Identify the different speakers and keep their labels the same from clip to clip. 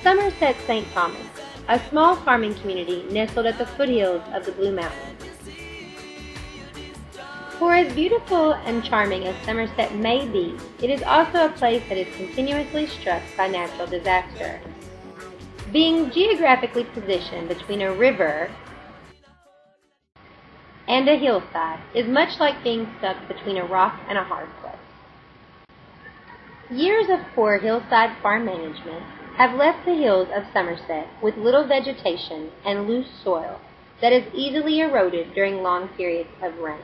Speaker 1: Somerset St. Thomas, a small farming community nestled at the foothills of the Blue Mountains. For as beautiful and charming as Somerset may be, it is also a place that is continuously struck by natural disaster. Being geographically positioned between a river and a hillside is much like being stuck between a rock and a hard place. Years of poor hillside farm management have left the hills of Somerset with little vegetation and loose soil that is easily eroded during long periods of rain.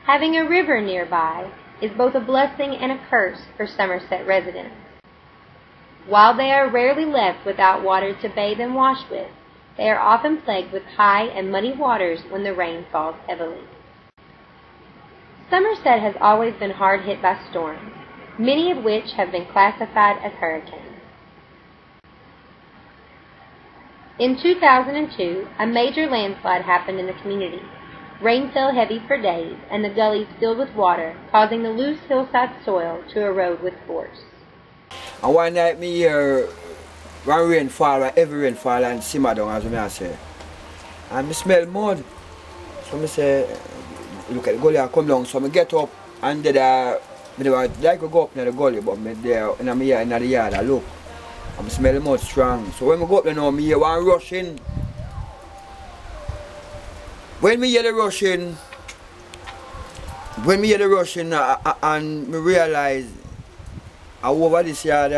Speaker 1: Having a river nearby is both a blessing and a curse for Somerset residents. While they are rarely left without water to bathe and wash with, they are often plagued with high and muddy waters when the rain falls heavily. Somerset has always been hard hit by storms, many of which have been classified as hurricanes. In 2002, a major landslide happened in the community. Rain fell heavy for days, and the gullies filled with water, causing the loose hillside soil to erode with force.
Speaker 2: And one night me hear one rainfall, heavy rainfall, and simmer down, as I say. And I smell mud. So I say, look at the gully, I come down. So I get up, and I like to go up near the gully, but I'm there in the yard, I look. I smell mud strong. So when I go up there now, I hear one rushing. When I hear the rushing, and I realize I over this yard.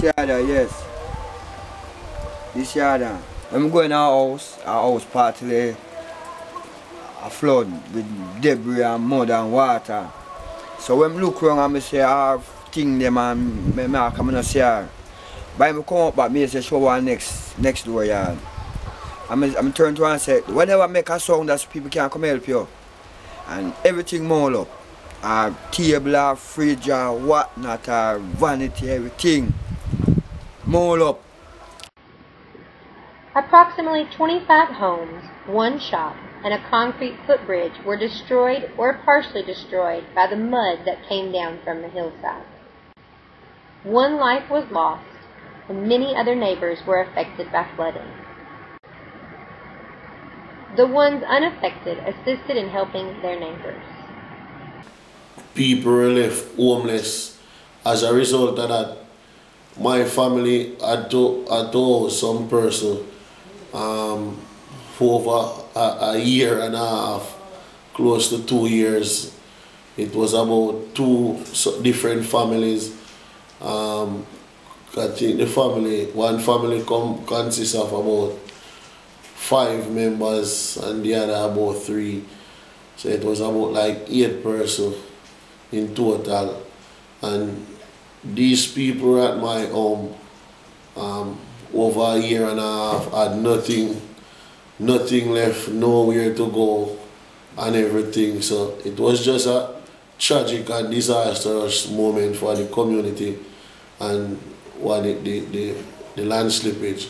Speaker 2: Yes. This yard. When I go in our house partly a flood with debris and mud and water. So when I look around, I say I have things them and I come and see her. But when I come up back, I say show one next door yard. I'm turn to her and say, whenever I make a sound that people can't come help you. And everything mold up. Our table, our fridge, our whatnot, our vanity, everything mold up.
Speaker 1: Approximately 25 homes, one shop, and a concrete footbridge were destroyed or partially destroyed by the mud that came down from the hillside. One life was lost, and many other neighbors were affected by flooding. The ones unaffected assisted in helping their neighbors.
Speaker 3: People were left homeless. As a result of that, my family had to some person for over a year and a half, close to 2 years. It was about 2 different families. I think one family consists of about 5 members and the other about 3. So it was about like 8 persons in total. And these people were at my home over a year and a half, had nothing left, nowhere to go and everything. So it was just a tragic and disastrous moment for the community and what the land slippage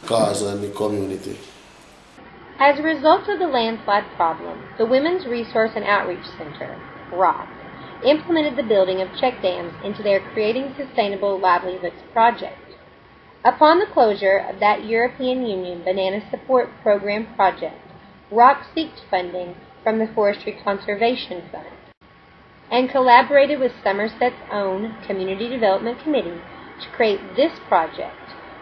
Speaker 3: caused on the community.
Speaker 1: As a result of the landslide problem, the Women's Resource and Outreach Center, WROC, implemented the building of check dams into their Creating Sustainable Livelihoods project. Upon the closure of that European Union Banana Support Program project, WROC sought funding from the Forestry Conservation Fund and collaborated with Somerset's own Community Development Committee to create this project,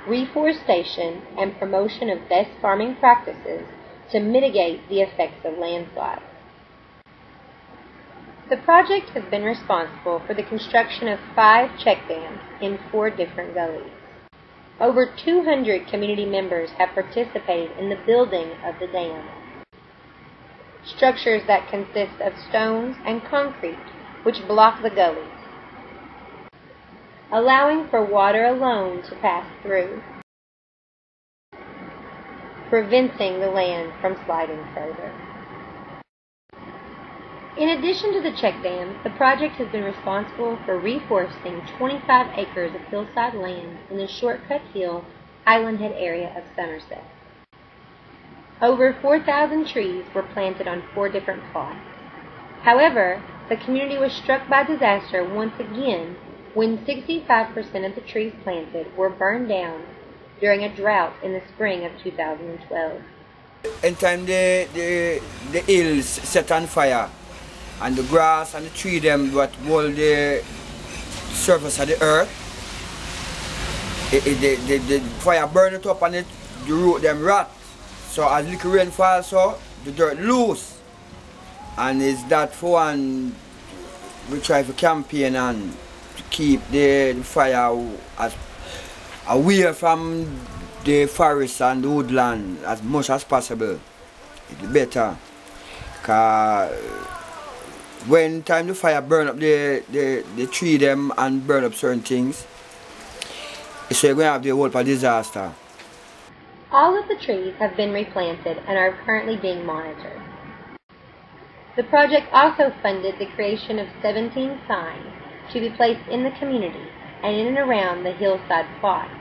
Speaker 1: Reforestation and Promotion of Best Farming Practices to mitigate the effects of landslides. The project has been responsible for the construction of 5 check dams in 4 different gullies. Over 200 community members have participated in the building of the dam. Structures that consist of stones and concrete which block the gullies, allowing for water alone to pass through, preventing the land from sliding further. In addition to the check dams, the project has been responsible for reforesting 25 acres of hillside land in the Shortcut Hill, Highland Head area of Somerset. Over 4,000 trees were planted on 4 different plots. However, the community was struck by disaster once again when 65% of the trees planted were burned down during a drought in the spring of 2012.
Speaker 2: In time the hills set on fire, and the grass and the tree them what hold the surface of the earth, the fire burn it up and the root them rot. So as little rain falls, so the dirt loose. And it's that for one we try to campaign and to keep the fire as away from the forest and the woodland as much as possible. It's better. Cause when time the fire burn up the tree them and burn up certain things, so you're going to have the whole of a disaster.
Speaker 1: All of the trees have been replanted and are currently being monitored. The project also funded the creation of 17 signs to be placed in the community and in and around the hillside plots,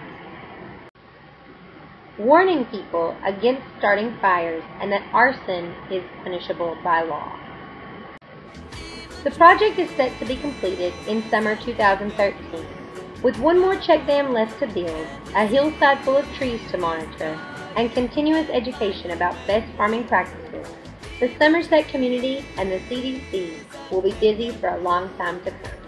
Speaker 1: warning people against starting fires and that arson is punishable by law. The project is set to be completed in summer 2013, with one more check dam left to build, a hillside full of trees to monitor, and continuous education about best farming practices. The Somerset community and the CDC will be busy for a long time to come.